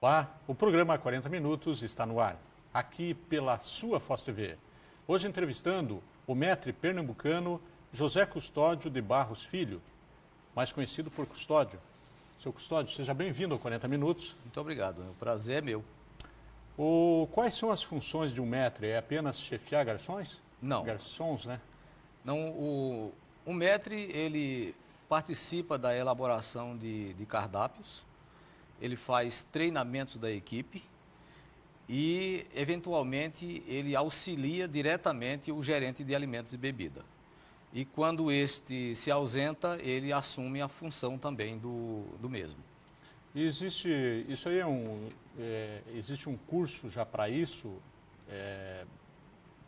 Olá, o programa 40 Minutos está no ar, aqui pela sua Foz TV. Hoje entrevistando o maître pernambucano José Custódio de Barros Filho, mais conhecido por Custódio. Seu Custódio, seja bem-vindo ao 40 Minutos. Muito obrigado, o prazer é meu. Quais são as funções de um maître? É apenas chefiar garçons? Não. Garçons, né? Não, o maître, ele participa da elaboração de cardápios, ele faz treinamentos da equipe e, eventualmente, ele auxilia diretamente o gerente de alimentos e bebida. E quando este se ausenta, ele assume a função também do mesmo. E isso aí existe um curso já para isso,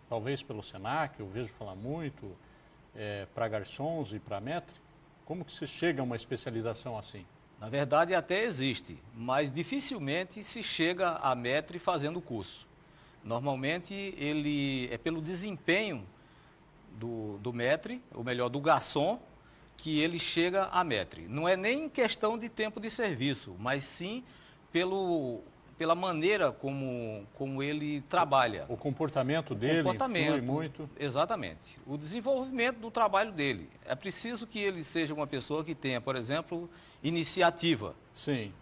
talvez pelo Senac, eu vejo falar muito, para garçons e para maître. Como que se chega a uma especialização assim? Na verdade, até existe, mas dificilmente se chega a maître fazendo o curso. Normalmente, ele é pelo desempenho do maître, ou melhor, do garçom, que ele chega a maître. Não é nem questão de tempo de serviço, mas sim pela maneira como ele trabalha. O comportamento dele influi muito. Exatamente. O desenvolvimento do trabalho dele. É preciso que ele seja uma pessoa que tenha, por exemplo, iniciativa. Sim.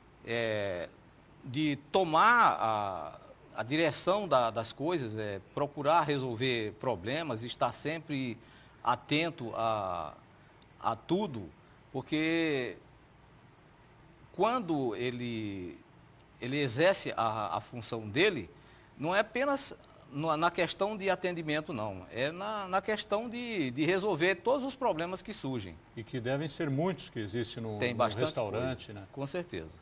De tomar a direção das coisas, procurar resolver problemas, estar sempre atento a tudo, porque quando ele exerce a função dele, não é apenas na questão de atendimento, não. É na questão de resolver todos os problemas que surgem. E que devem ser muitos que existem no restaurante, coisa, né? Com certeza.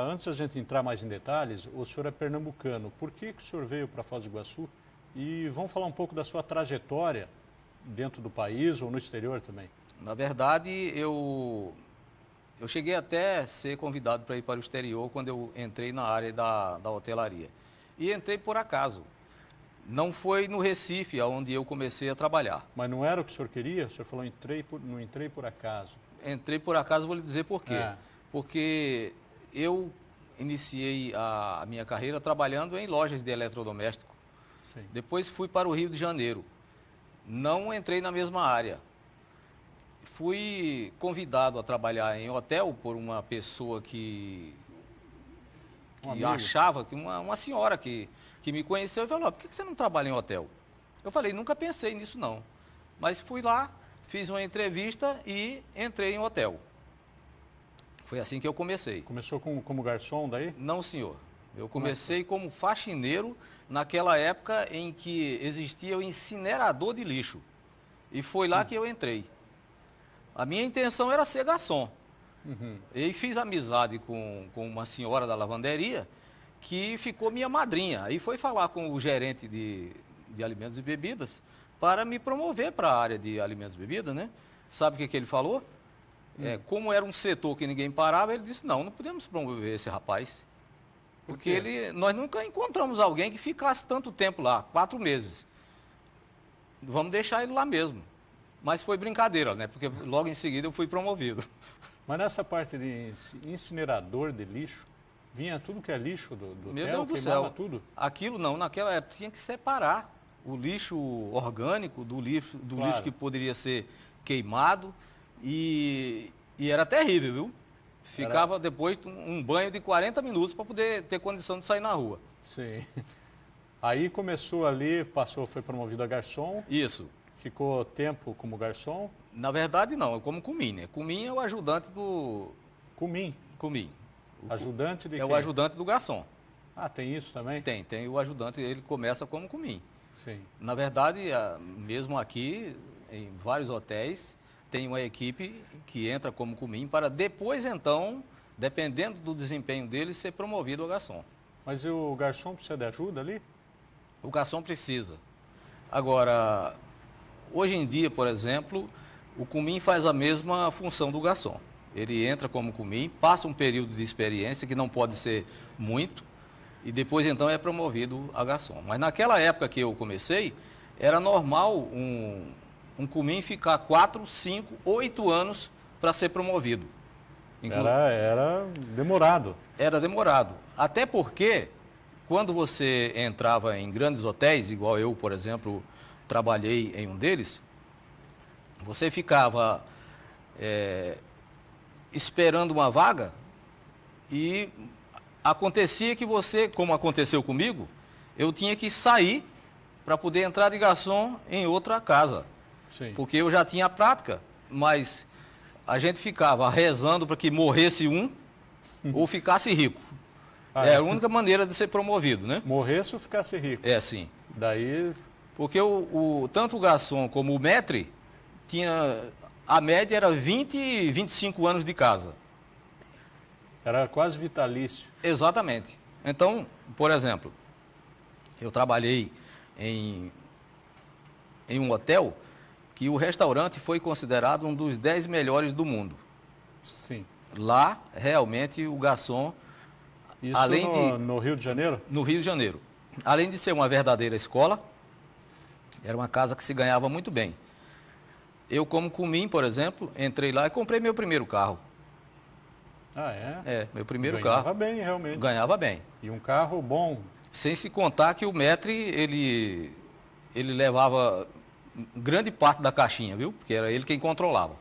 Antes da gente entrar mais em detalhes, o senhor é pernambucano. Por que o senhor veio para Foz do Iguaçu? E vamos falar um pouco da sua trajetória dentro do país ou no exterior também. Na verdade, eu cheguei até a ser convidado para ir para o exterior quando eu entrei na área da hotelaria. E entrei por acaso. Não foi no Recife, onde eu comecei a trabalhar. Mas não era o que o senhor queria? O senhor falou, não entrei por acaso. Entrei por acaso, vou lhe dizer por quê. Porque eu iniciei a minha carreira trabalhando em lojas de eletrodoméstico. Sim. Depois fui para o Rio de Janeiro. Não entrei na mesma área. Fui convidado a trabalhar em hotel por uma pessoa que achava, que uma senhora que me conheceu e falou, por que você não trabalha em hotel? Eu falei, nunca pensei nisso não. Mas fui lá, fiz uma entrevista e entrei em hotel. Foi assim que eu comecei. Começou como garçom daí? Não, senhor. Eu comecei como faxineiro naquela época em que existia o incinerador de lixo. E foi lá que eu entrei. A minha intenção era ser garçom. E fiz amizade com uma senhora da lavanderia que ficou minha madrinha. Aí foi falar com o gerente de alimentos e bebidas para me promover para a área de alimentos e bebidas, né? Sabe o que ele falou? Como era um setor que ninguém parava, ele disse, não podemos promover esse rapaz. Porque nós nunca encontramos alguém que ficasse tanto tempo lá, 4 meses. Vamos deixar ele lá mesmo. Mas foi brincadeira, né? Porque logo em seguida eu fui promovido. Mas nessa parte de incinerador de lixo, vinha tudo que é lixo do Meu hotel, Deus do queimava céu. tudo? Aquilo não, naquela época tinha que separar o lixo orgânico do lixo que poderia ser queimado. E era terrível, viu? Ficava depois um banho de 40 minutos para poder ter condição de sair na rua. Sim. Aí começou ali, foi promovido a garçom. Isso. Ficou tempo como garçom? Na verdade, não. Eu como cumim, né? Cumim é o ajudante do... Cumim? Cumim. Ajudante de quem? É o ajudante do garçom. Tem isso também? Tem o ajudante, ele começa como cumim. Sim. Na verdade, mesmo aqui, em vários hotéis, tem uma equipe que entra como cumim para depois, então, dependendo do desempenho dele, ser promovido a garçom. Mas o garçom precisa de ajuda ali? O garçom precisa. Agora, hoje em dia, por exemplo, o cumim faz a mesma função do garçom. Ele entra como cumim, passa um período de experiência, que não pode ser muito, e depois, então, é promovido a garçom. Mas naquela época que eu comecei, era normal um cumim ficar 4, 5, 8 anos para ser promovido. Era demorado. Era demorado. Até porque, quando você entrava em grandes hotéis, igual eu, por exemplo, trabalhei em um deles, você ficava esperando uma vaga e acontecia que você, como aconteceu comigo, eu tinha que sair para poder entrar de garçom em outra casa. Sim. Porque eu já tinha a prática, mas a gente ficava rezando para que morresse um ou ficasse rico. É a única maneira de ser promovido, né? Morresse ou ficasse rico. É, sim. Daí... Porque tanto o garçom como o maître, a média era 20, 25 anos de casa. Era quase vitalício. Exatamente. Então, por exemplo, eu trabalhei em um hotel que o restaurante foi considerado um dos 10 melhores do mundo. Sim. Lá, realmente, o garçom... Isso além no Rio de Janeiro? No Rio de Janeiro. Além de ser uma verdadeira escola, era uma casa que se ganhava muito bem. Eu, como comim, por exemplo, entrei lá e comprei meu primeiro carro. Ah, é? É, meu primeiro Ganhava carro. bem, realmente. Ganhava bem. E um carro bom. Sem se contar que o maître, ele levava grande parte da caixinha, viu? Porque era ele quem controlava.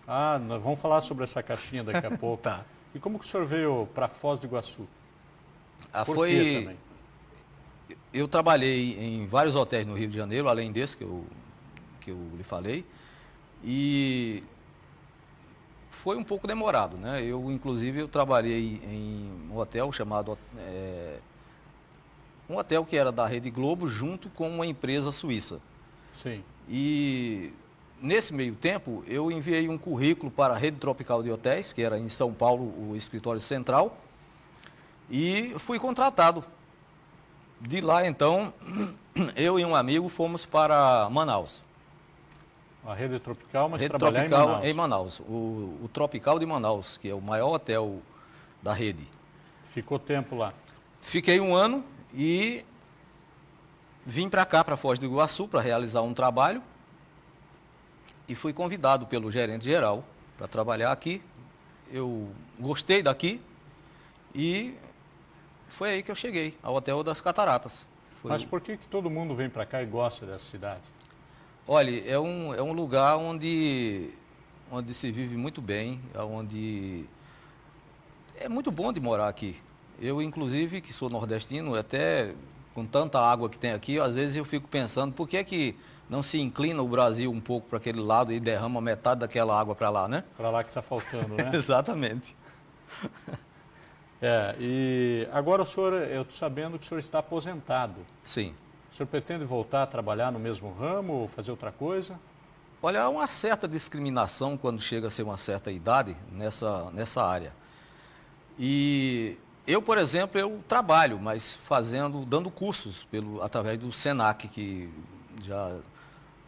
Ah, nós vamos falar sobre essa caixinha daqui a pouco. Tá. E como que o senhor veio para Foz do Iguaçu? Por quê também? Eu trabalhei em vários hotéis no Rio de Janeiro, além desse que eu lhe falei, e foi um pouco demorado, né? Inclusive, eu trabalhei em um hotel chamado... um hotel que era da Rede Globo, junto com uma empresa suíça. Sim. E nesse meio tempo, eu enviei um currículo para a Rede Tropical de Hotéis, que era em São Paulo, o escritório central, e fui contratado. De lá, então, eu e um amigo fomos para Manaus. A Rede Tropical, mas Rede trabalhar Tropical em Manaus. O Tropical de Manaus, que é o maior hotel da rede. Ficou tempo lá? Fiquei um ano e vim para cá, para Foz do Iguaçu, para realizar um trabalho. E fui convidado pelo gerente geral para trabalhar aqui. Eu gostei daqui e foi aí que eu cheguei, ao Hotel das Cataratas. Mas por que todo mundo vem para cá e gosta dessa cidade? Olha, é um lugar onde se vive muito bem, onde é muito bom de morar aqui. Eu, inclusive, que sou nordestino, até com tanta água que tem aqui, às vezes eu fico pensando, por que não se inclina o Brasil um pouco para aquele lado e derrama metade daquela água para lá, né? Para lá que está faltando, né? Exatamente. E agora eu estou sabendo que o senhor está aposentado. Sim. O senhor pretende voltar a trabalhar no mesmo ramo ou fazer outra coisa? Olha, há uma certa discriminação quando chega a ser uma certa idade nessa área. E eu, por exemplo, eu trabalho, mas dando cursos através do SENAC, que já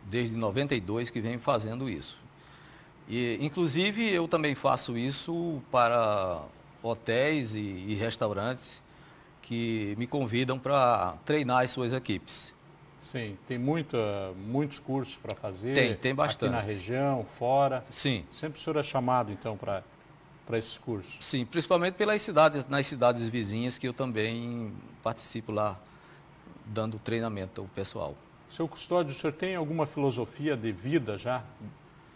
desde 92 que vem fazendo isso. E, inclusive, eu também faço isso para hotéis e restaurantes que me convidam para treinar as suas equipes. Sim, tem muitos cursos para fazer. Tem bastante. Aqui na região, fora. Sim. Sempre o senhor é chamado, então, para esses cursos? Sim, principalmente nas cidades vizinhas que eu também participo lá, dando treinamento ao pessoal. Seu Custódio, o senhor tem alguma filosofia de vida já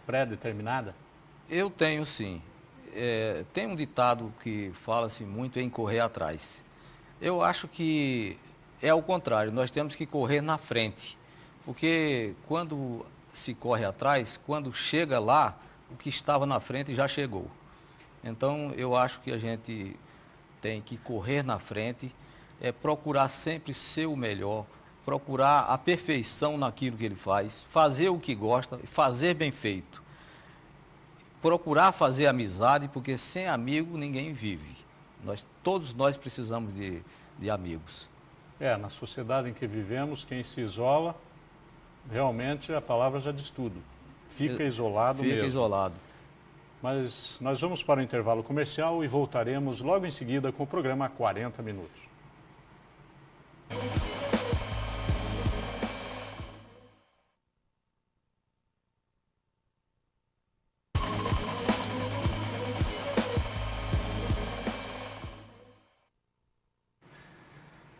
pré-determinada? Eu tenho, sim. Tem um ditado que fala-se muito em correr atrás. Eu acho que é ao contrário, nós temos que correr na frente, porque quando se corre atrás, quando chega lá, o que estava na frente já chegou. Então, eu acho que a gente tem que correr na frente, procurar sempre ser o melhor, procurar a perfeição naquilo que ele faz, fazer o que gosta, fazer bem feito. Procurar fazer amizade, porque sem amigo ninguém vive. Todos nós precisamos de amigos. Na sociedade em que vivemos, quem se isola, realmente a palavra já diz tudo. Fica isolado mesmo. Fica isolado. Mas nós vamos para o intervalo comercial e voltaremos logo em seguida com o programa 40 Minutos.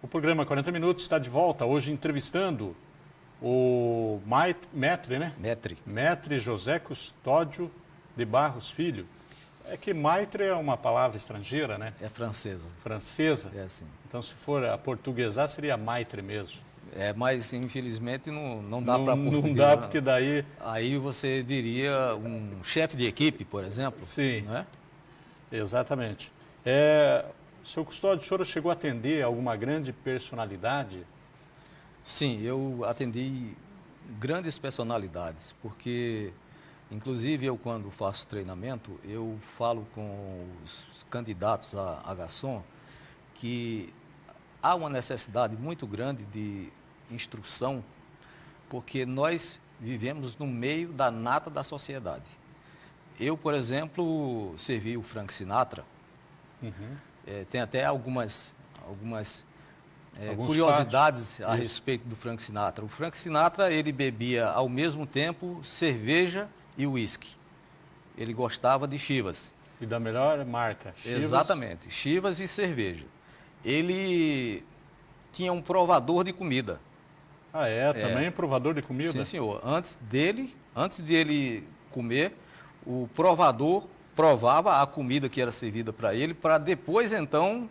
O programa 40 Minutos está de volta, hoje entrevistando o Maître, né? Maître José Custódio de Barros Filho. É que Maître é uma palavra estrangeira, né? É francesa. Francesa? É assim. Então, se for a portuguesar, seria Maître mesmo. É, mas infelizmente não dá para português. Não dá, porque daí... Aí você diria um chefe de equipe, por exemplo. Sim, não é? Exatamente. Seu Custódio, o senhor chegou a atender alguma grande personalidade? Sim, eu atendi grandes personalidades, porque, inclusive, eu quando faço treinamento, eu falo com os candidatos a garçom que há uma necessidade muito grande de instrução, porque nós vivemos no meio da nata da sociedade. Eu, por exemplo, servi o Frank Sinatra. Tem até algumas curiosidades a respeito do Frank Sinatra. O Frank Sinatra, ele bebia ao mesmo tempo cerveja e uísque. Ele gostava de Chivas. E da melhor marca, Chivas. Exatamente, Chivas e cerveja. Ele tinha um provador de comida. Ah, também provador de comida? Sim, senhor. Antes de ele comer, o provador provava a comida que era servida para ele, para depois, então,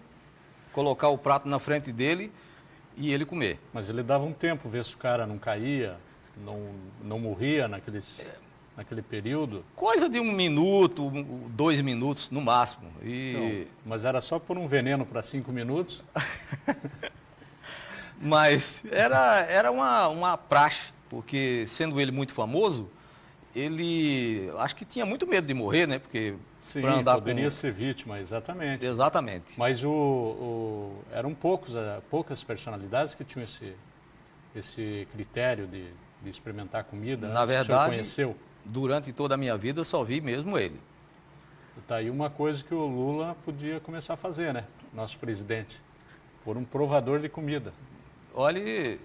colocar o prato na frente dele e ele comer. Mas ele dava um tempo, ver se o cara não caía, não morria naquele período? Coisa de 1 minuto, 2 minutos no máximo. Então, mas era só por um veneno para 5 minutos? Mas era uma praxe, porque sendo ele muito famoso, ele acho que tinha muito medo de morrer, né? Porque sim, poderia ser vítima, exatamente. Exatamente. Mas eram poucas personalidades que tinham esse critério de experimentar comida. Na verdade, que o senhor conheceu? Durante toda a minha vida eu só vi mesmo ele. Está aí uma coisa que o Lula podia começar a fazer, né? Nosso presidente. Por um provador de comida. Olha,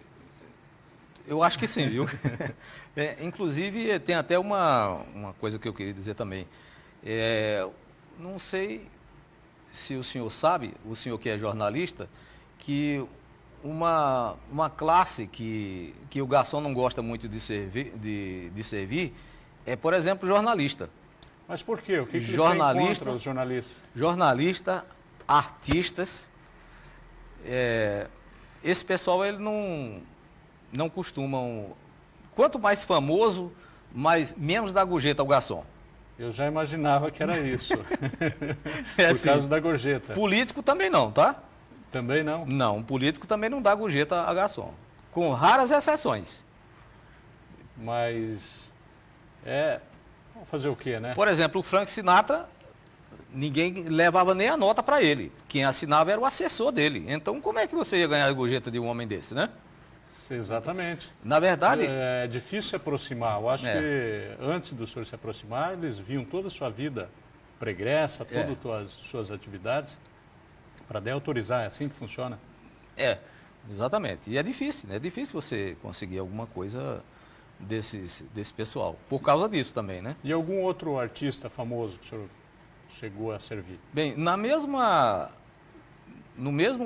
eu acho que sim, viu? Inclusive, tem até uma coisa que eu queria dizer também. Não sei se o senhor sabe, o senhor que é jornalista, que uma classe que o garçom não gosta muito de servir é, por exemplo, jornalista. Mas por quê? O que eles têm contra os jornalistas? Jornalista, artistas. Esse pessoal, ele não costumam... Quanto mais famoso, menos dá gorjeta ao garçom. Eu já imaginava que era isso. Por assim, causa da gorjeta. Político também não, tá? Também não? Não, político também não dá gorjeta a garçom. Com raras exceções. Mas... Vamos fazer o quê, né? Por exemplo, o Frank Sinatra, ninguém levava nem a nota para ele. Quem assinava era o assessor dele. Então, como é que você ia ganhar a gorjeta de um homem desse, né? Exatamente. Na verdade... É difícil se aproximar. Eu acho que antes do senhor se aproximar, eles viam toda a sua vida pregressa, todas as suas atividades, para daí autorizar. É assim que funciona? Exatamente. E é difícil, né? É difícil você conseguir alguma coisa desse pessoal. Por causa disso também, né? E algum outro artista famoso que o senhor chegou a servir? Bem, no mesmo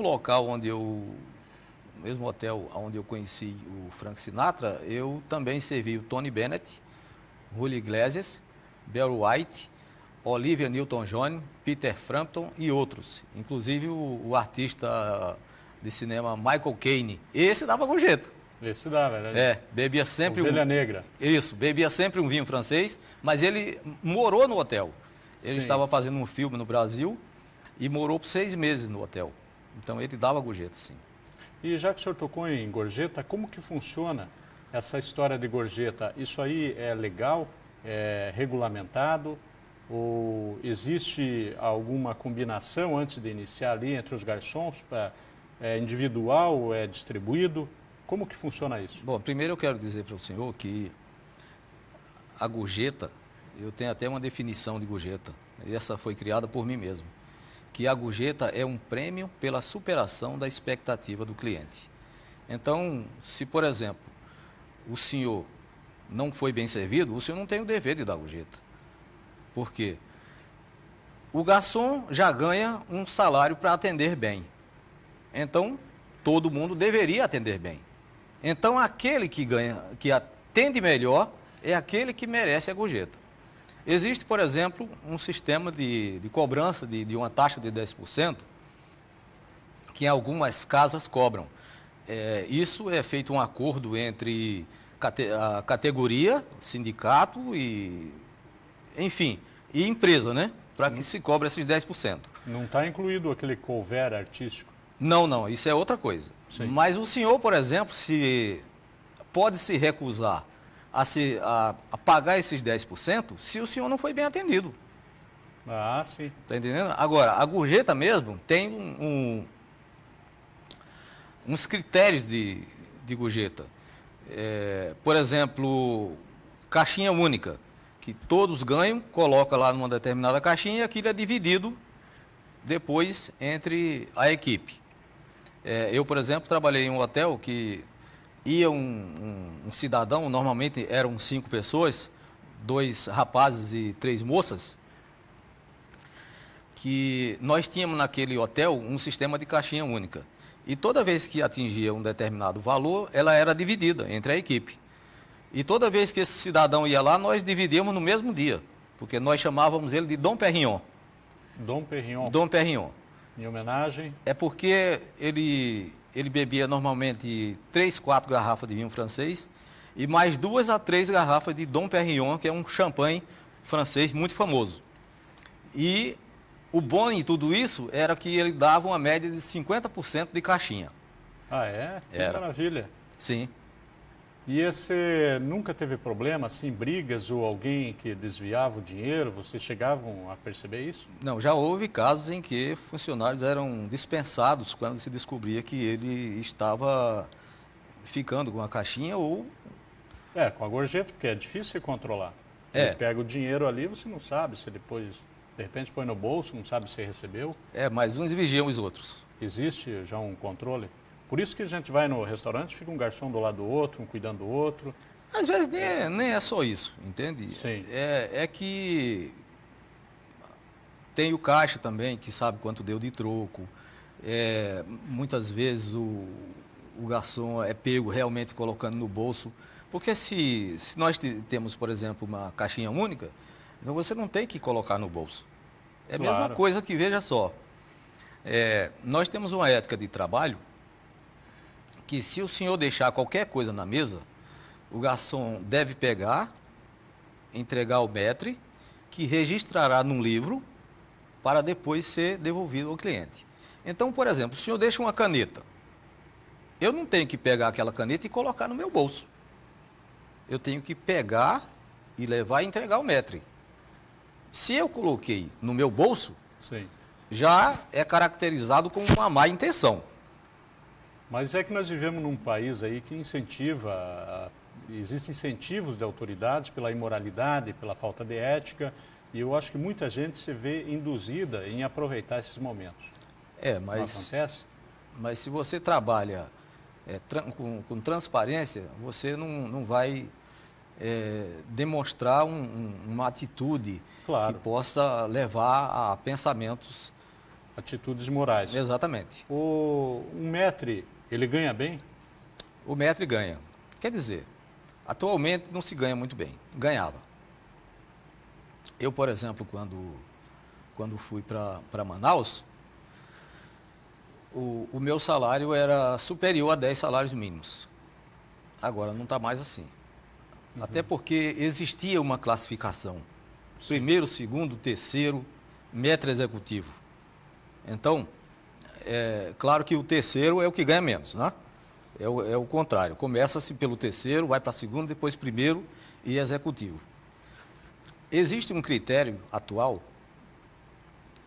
local no mesmo hotel onde eu conheci o Frank Sinatra, eu também servi o Tony Bennett, Julio Iglesias, Barry White, Olivia Newton-John, Peter Frampton e outros. Inclusive o artista de cinema Michael Caine. Esse dava gorjeta. Esse dava, né? Bebia sempre Ovelha Negra. Isso, bebia sempre um vinho francês, mas ele morou no hotel. Ele estava fazendo um filme no Brasil e morou por 6 meses no hotel. Então ele dava gorjeta, sim. E já que o senhor tocou em gorjeta, como que funciona essa história de gorjeta? Isso aí é legal? É regulamentado? Ou existe alguma combinação antes de iniciar ali entre os garçons? É individual ou é distribuído? Como que funciona isso? Bom, primeiro eu quero dizer para o senhor que a gorjeta, eu tenho até uma definição de gorjeta, e essa foi criada por mim mesmo, que a gorjeta é um prêmio pela superação da expectativa do cliente. Então, se, por exemplo, o senhor não foi bem servido, o senhor não tem o dever de dar gorjeta. Por quê? O garçom já ganha um salário para atender bem. Então, todo mundo deveria atender bem. Então, aquele que ganha, que atende melhor, é aquele que merece a gorjeta. Existe, por exemplo, um sistema de cobrança de uma taxa de 10%, que em algumas casas cobram. Isso é feito um acordo entre a categoria, sindicato e, enfim, e empresa, né? Para que se cobre esses 10%. Não está incluído aquele cover artístico? Não, isso é outra coisa. Sim. Mas o senhor, por exemplo, pode se recusar a pagar esses 10% se o senhor não foi bem atendido. Ah, sim. Está entendendo? Agora, a gorjeta mesmo tem uns critérios de gorjeta. Por exemplo, caixinha única, que todos ganham, coloca lá numa determinada caixinha e aquilo é dividido depois entre a equipe. Eu, por exemplo, trabalhei em um hotel que ia um cidadão, normalmente eram 5 pessoas, 2 rapazes e 3 moças, que nós tínhamos naquele hotel um sistema de caixinha única. E toda vez que atingia um determinado valor, ela era dividida entre a equipe. E toda vez que esse cidadão ia lá, nós dividíamos no mesmo dia, porque nós chamávamos ele de Dom Perignon. Dom Perignon. Dom Perignon. Em homenagem? É porque ele bebia normalmente 3, 4 garrafas de vinho francês e mais 2 a 3 garrafas de Dom Perignon, que é um champanhe francês muito famoso. E o bom em tudo isso era que ele dava uma média de 50% de caixinha. Ah, é? Que Era. maravilha. Sim. E esse nunca teve problema, assim, brigas ou alguém que desviava o dinheiro? Vocês chegavam a perceber isso? Não, já houve casos em que funcionários eram dispensados quando se descobria que ele estava ficando com a caixinha ou... Com a gorjeta, porque é difícil você controlar. É. Ele pega o dinheiro ali, você não sabe se depois, de repente, põe no bolso, não sabe se recebeu. Mas uns vigiam os outros. Existe já um controle? Por isso que a gente vai no restaurante, fica um garçom do lado do outro, um cuidando do outro. Às vezes nem é só isso, entende? Sim. É que tem o caixa também, que sabe quanto deu de troco. Muitas vezes o garçom é pego realmente colocando no bolso. Porque se nós temos, por exemplo, uma caixinha única, então você não tem que colocar no bolso. É a mesma coisa que, veja só, nós temos uma ética de trabalho que se o senhor deixar qualquer coisa na mesa, o garçom deve pegar, entregar ao maître, que registrará num livro para depois ser devolvido ao cliente. Então, por exemplo, o senhor deixa uma caneta. Eu não tenho que pegar aquela caneta e colocar no meu bolso. Eu tenho que pegar e levar e entregar ao maître. Se eu coloquei no meu bolso, Sim. já é caracterizado como uma má intenção. Mas é que nós vivemos num país aí que incentiva, existem incentivos de autoridades pela imoralidade, pela falta de ética, e eu acho que muita gente se vê induzida em aproveitar esses momentos. Não acontece? Mas se você trabalha com transparência, você não vai demonstrar uma atitude Claro. que possa levar a pensamentos. Atitudes morais. Exatamente. Um maître, ele ganha bem? O maître ganha. Quer dizer, atualmente não se ganha muito bem. Ganhava. Eu, por exemplo, quando fui para Manaus, o meu salário era superior a 10 salários mínimos. Agora não está mais assim. Até porque existia uma classificação. Primeiro, segundo, terceiro, maître executivo. Então, claro que o terceiro é o que ganha menos, né? É o contrário. Começa-se pelo terceiro, vai para segundo, depois primeiro e executivo. Existe um critério atual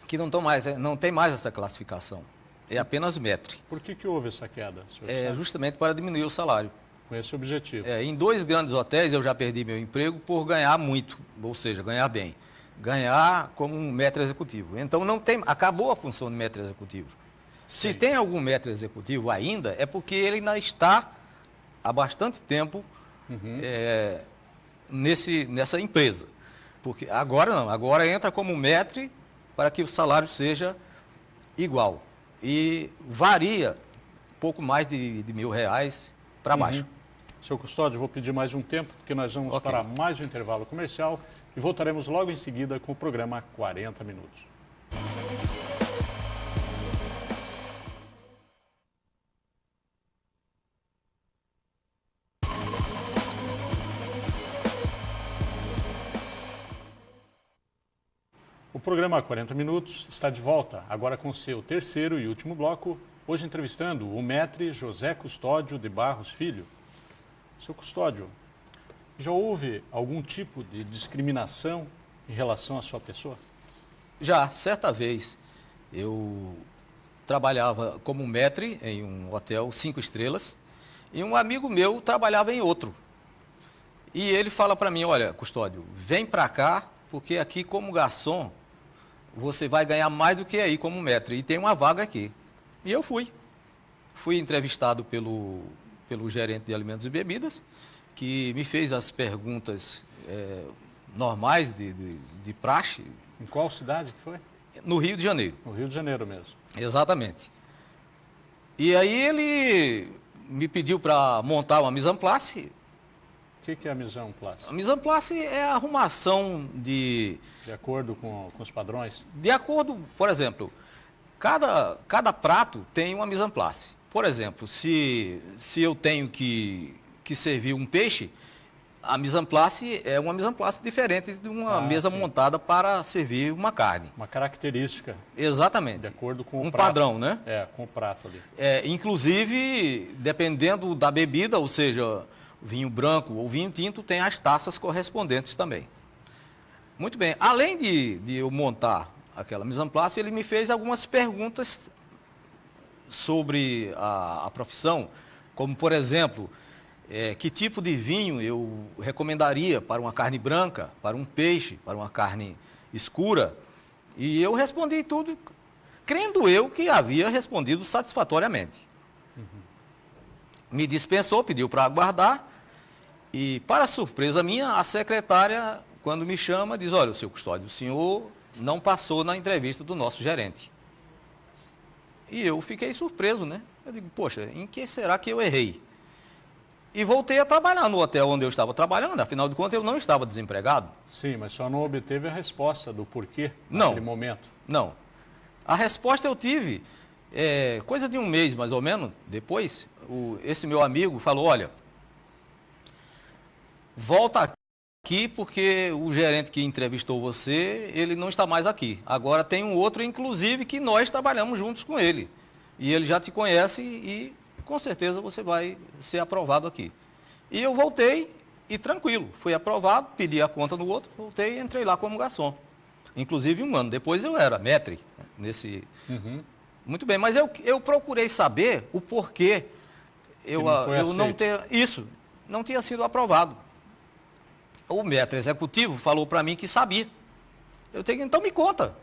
que não tem mais essa classificação. É apenas maître. Por que houve essa queda, senhor sabe? Justamente para diminuir o salário. Com esse objetivo. Em 2 grandes hotéis eu já perdi meu emprego por ganhar muito, ou seja, ganhar bem. Ganhar como um maître executivo. Então acabou a função de maître executivo. Se tem algum maître executivo ainda, é porque ele ainda está há bastante tempo nessa empresa. Porque agora não, agora entra como maître para que o salário seja igual. E varia pouco mais de R$ 1.000 para baixo. Seu Custódio, vou pedir mais um tempo, porque nós vamos para mais um intervalo comercial e voltaremos logo em seguida com o programa 40 Minutos. O programa 40 Minutos está de volta, agora com seu terceiro e último bloco, hoje entrevistando o maître José Custódio de Barros Filho. Seu Custódio, já houve algum tipo de discriminação em relação à sua pessoa? Já, certa vez, eu trabalhava como maître em um hotel 5 estrelas e um amigo meu trabalhava em outro. E ele fala para mim, olha, Custódio, vem para cá, porque aqui como garçom você vai ganhar mais do que aí como maître e tem uma vaga aqui. E eu fui. Fui entrevistado pelo gerente de alimentos e bebidas, que me fez as perguntas normais de praxe. Em qual cidade que foi? No Rio de Janeiro. No Rio de Janeiro mesmo. Exatamente. E aí ele me pediu para montar uma mise en place. O que é a mise en place? A mise en place é a arrumação de... De acordo com os padrões? De acordo, por exemplo, cada prato tem uma mise en place. Por exemplo, se eu tenho que servir um peixe, a mise en place é uma mise en place diferente de uma mesa montada para servir uma carne. Uma característica. Exatamente. De acordo com um padrão, né? Com o prato ali. Inclusive, dependendo da bebida, ou seja, vinho branco ou vinho tinto, tem as taças correspondentes também. Muito bem. Além de eu montar aquela mise en place, ele me fez algumas perguntas sobre a profissão, como, por exemplo, que tipo de vinho eu recomendaria para uma carne branca, para um peixe, para uma carne escura. E eu respondi tudo, crendo eu que havia respondido satisfatoriamente. Me dispensou, pediu para aguardar, e, para surpresa minha, a secretária, quando me chama, diz, olha, seu Custódio, o senhor não passou na entrevista do nosso gerente. E eu fiquei surpreso, né? Eu digo, poxa, em que será que eu errei? E voltei a trabalhar no hotel onde eu estava trabalhando, afinal de contas eu não estava desempregado. Sim, mas só não obteve a resposta do porquê naquele momento. Não. A resposta eu tive, coisa de um mês mais ou menos, depois, esse meu amigo falou, olha, volta aqui porque o gerente que entrevistou você, ele não está mais aqui. Agora tem um outro, inclusive, que nós trabalhamos juntos com ele. E ele já te conhece e com certeza você vai ser aprovado aqui. E eu voltei e tranquilo, fui aprovado, pedi a conta no outro, voltei e entrei lá como garçom. Inclusive 1 ano depois eu era maître nesse... Muito bem, mas eu procurei saber o porquê eu não ter... Isso, não tinha sido aprovado. O maître executivo falou para mim que sabia. Eu tenho, então me conta.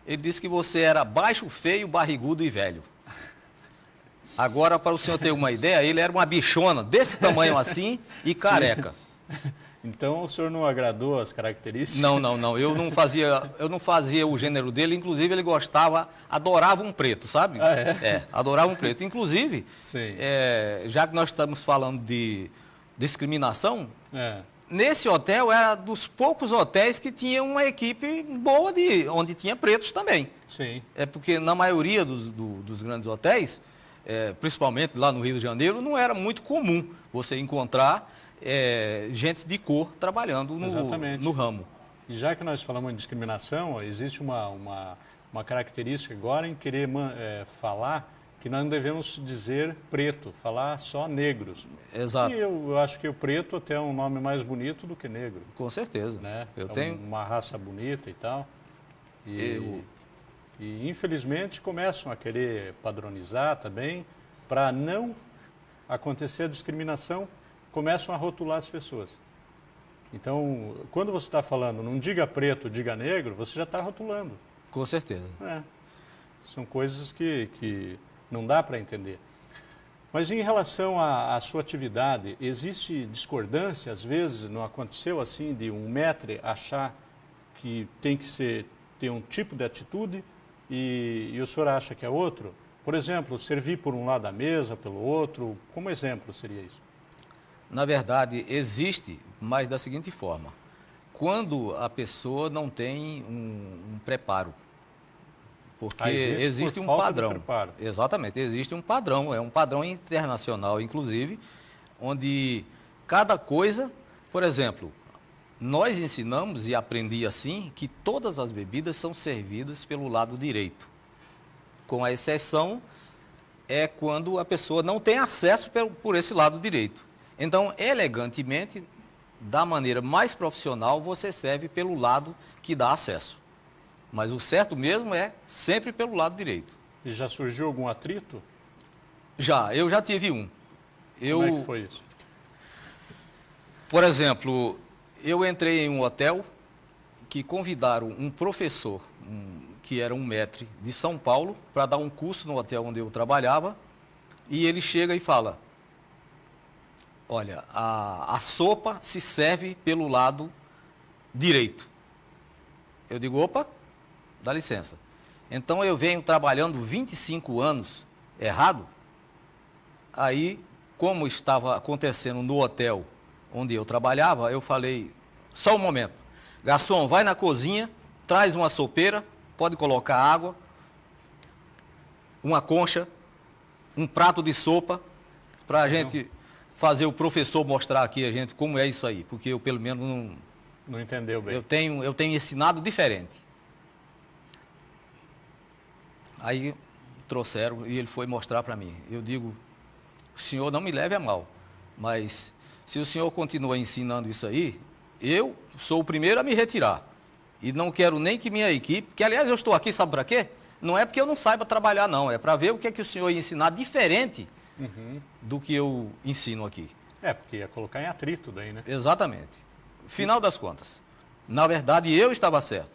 Ele disse que você era baixo, feio, barrigudo e velho. Agora, para o senhor ter uma ideia, ele era uma bichona desse tamanho assim e careca. Sim. Então o senhor não agradou as características? Não. Eu não fazia o gênero dele, inclusive ele adorava um preto, sabe? Ah, é? Adorava um preto. Inclusive, Sim. Já que nós estamos falando de discriminação, É. nesse hotel era dos poucos hotéis que tinha uma equipe boa, onde tinha pretos também. Sim. É porque na maioria dos grandes hotéis, principalmente lá no Rio de Janeiro, não era muito comum você encontrar gente de cor trabalhando no ramo. E já que nós falamos em discriminação, existe uma característica agora em querer falar que nós não devemos dizer preto, falar só negros. Exato. E eu acho que o preto até é um nome mais bonito do que negro. Com certeza. Né? Eu é tenho uma raça bonita e tal. E infelizmente começam a querer padronizar também, para não acontecer a discriminação, começam a rotular as pessoas. Então, quando você está falando, não diga preto, diga negro, você já está rotulando. Com certeza. São coisas que não dá para entender. Mas em relação à sua atividade, existe discordância? Às vezes não aconteceu assim de um maître achar que tem que ter um tipo de atitude e o senhor acha que é outro? Por exemplo, servir por um lado da mesa, pelo outro, como exemplo seria isso? Na verdade, existe, mas da seguinte forma. Quando a pessoa não tem um preparo, porque existe um padrão. Exatamente, existe um padrão, é um padrão internacional, inclusive, onde cada coisa, por exemplo, nós ensinamos e aprendi assim que todas as bebidas são servidas pelo lado direito. Com a exceção é quando a pessoa não tem acesso por esse lado direito. Então, elegantemente, da maneira mais profissional, você serve pelo lado que dá acesso. Mas o certo mesmo é sempre pelo lado direito. E já surgiu algum atrito? Eu já tive um. Como é que foi isso? Por exemplo, eu entrei em um hotel que convidaram um professor, que era um maître de São Paulo, para dar um curso no hotel onde eu trabalhava, e ele chega e fala, olha, a sopa se serve pelo lado direito. Eu digo, opa, dá licença. Então eu venho trabalhando 25 anos errado, aí, como estava acontecendo no hotel onde eu trabalhava, eu falei, só um momento, garçom, vai na cozinha, traz uma sopeira, pode colocar água, uma concha, um prato de sopa, para a gente fazer o professor mostrar aqui a gente como é isso aí, porque eu pelo menos não entendeu bem. Eu tenho ensinado diferente. Aí trouxeram e ele foi mostrar para mim. Eu digo, o senhor não me leve a mal, mas se o senhor continua ensinando isso aí, eu sou o primeiro a me retirar. E não quero nem que minha equipe, que aliás eu estou aqui, sabe para quê? Não é porque eu não saiba trabalhar não, é para ver o que é que o senhor ia ensinar diferente do que eu ensino aqui. É, porque ia colocar em atrito daí, né? Exatamente. Final das contas, na verdade eu estava certo.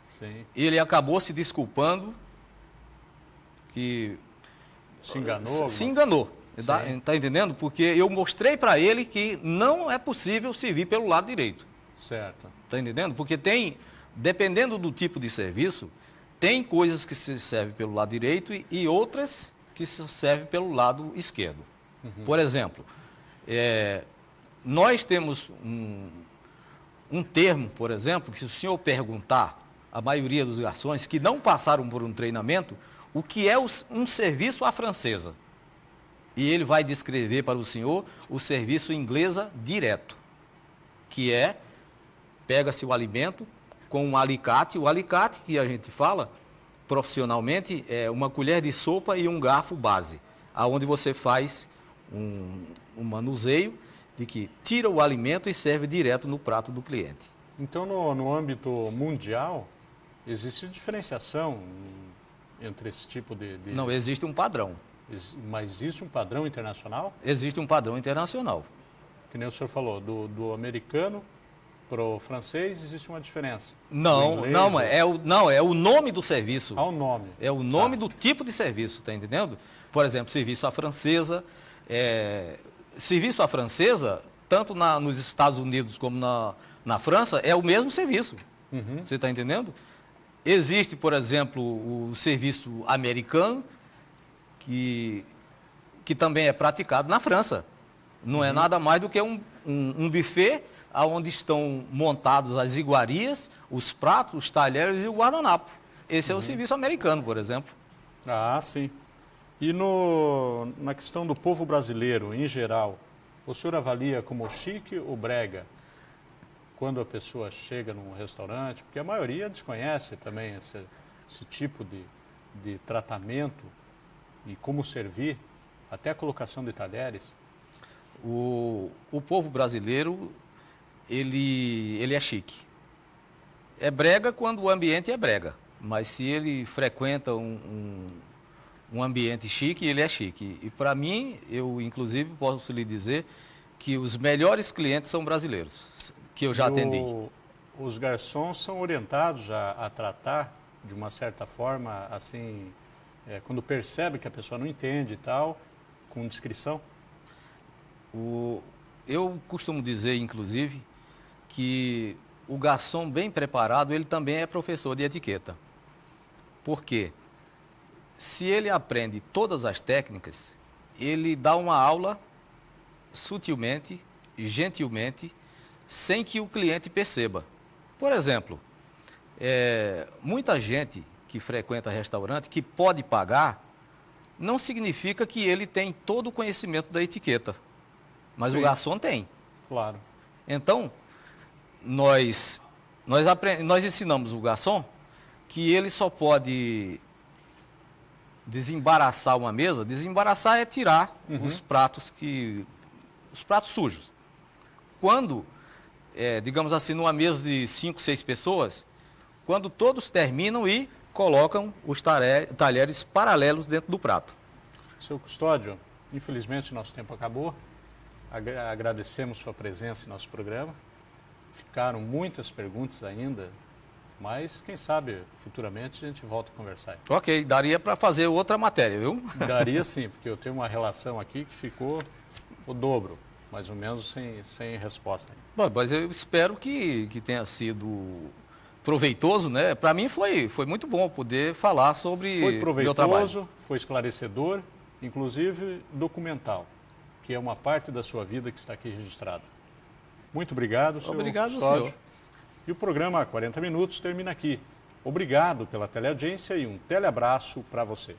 Sim. Ele acabou se desculpando que... Se enganou? Se enganou. Está entendendo? Porque eu mostrei para ele que não é possível servir pelo lado direito. Certo. Está entendendo? Porque tem, dependendo do tipo de serviço, tem coisas que se servem pelo lado direito e outras que se servem pelo lado esquerdo. Por exemplo, nós temos um termo, por exemplo, que se o senhor perguntar à maioria dos garçons que não passaram por um treinamento, o que é um serviço à francesa. E ele vai descrever para o senhor o serviço inglesa direto, que é, pega-se o alimento com um alicate. O alicate, que a gente fala profissionalmente, é uma colher de sopa e um garfo base, aonde você faz um manuseio de que tira o alimento e serve direto no prato do cliente. Então, no âmbito mundial, existe diferenciação entre esse tipo de... Não, existe um padrão. Mas existe um padrão internacional? Existe um padrão internacional. Que nem o senhor falou, do americano para o francês existe uma diferença. Não, é o nome do serviço. Ah, o nome. É o nome do tipo de serviço, está entendendo? Por exemplo, serviço à francesa. Serviço à francesa, tanto nos Estados Unidos como na França, é o mesmo serviço. Você está entendendo? Existe, por exemplo, o serviço americano, que também é praticado na França. Não é nada mais do que um buffet onde estão montados as iguarias, os pratos, os talheres e o guardanapo. Esse é o serviço americano, por exemplo. Ah, sim. E na questão do povo brasileiro, em geral, o senhor avalia como chique ou brega quando a pessoa chega num restaurante? Porque a maioria desconhece também esse tipo de tratamento e como servir, até a colocação de talheres. O povo brasileiro, ele é chique. É brega quando o ambiente é brega, mas se ele frequenta um ambiente chique, ele é chique. E para mim, eu inclusive posso lhe dizer que os melhores clientes são brasileiros, que eu já atendi. Os garçons são orientados a tratar de uma certa forma, assim, quando percebe que a pessoa não entende e tal, com discrição? Eu costumo dizer, inclusive, que o garçom bem preparado, ele também é professor de etiqueta. Por quê? se ele aprende todas as técnicas, ele dá uma aula sutilmente, gentilmente, sem que o cliente perceba. Por exemplo, muita gente que frequenta restaurante, que pode pagar, não significa que ele tem todo o conhecimento da etiqueta, mas Sim. o garçom tem. Claro. Então, nós ensinamos o garçom que ele só pode desembaraçar uma mesa. Desembaraçar é tirar os pratos sujos. Quando, digamos assim, numa mesa de 5, 6 pessoas, quando todos terminam e colocam os talheres paralelos dentro do prato. Seu Custódio, infelizmente nosso tempo acabou. Agradecemos sua presença em nosso programa. Ficaram muitas perguntas ainda, mas quem sabe futuramente a gente volta a conversar. Ok, daria para fazer outra matéria, viu? Daria sim, porque eu tenho uma relação aqui que ficou o dobro, mais ou menos sem resposta. Bom, mas eu espero que tenha sido proveitoso, né? Para mim foi muito bom poder falar sobre Foi meu trabalho. proveitoso, foi esclarecedor, inclusive documental, que é uma parte da sua vida que está aqui registrado. Muito obrigado, senhor Custódio. Senhor. E o programa 40 Minutos termina aqui. Obrigado pela teleaudiência e um teleabraço para você.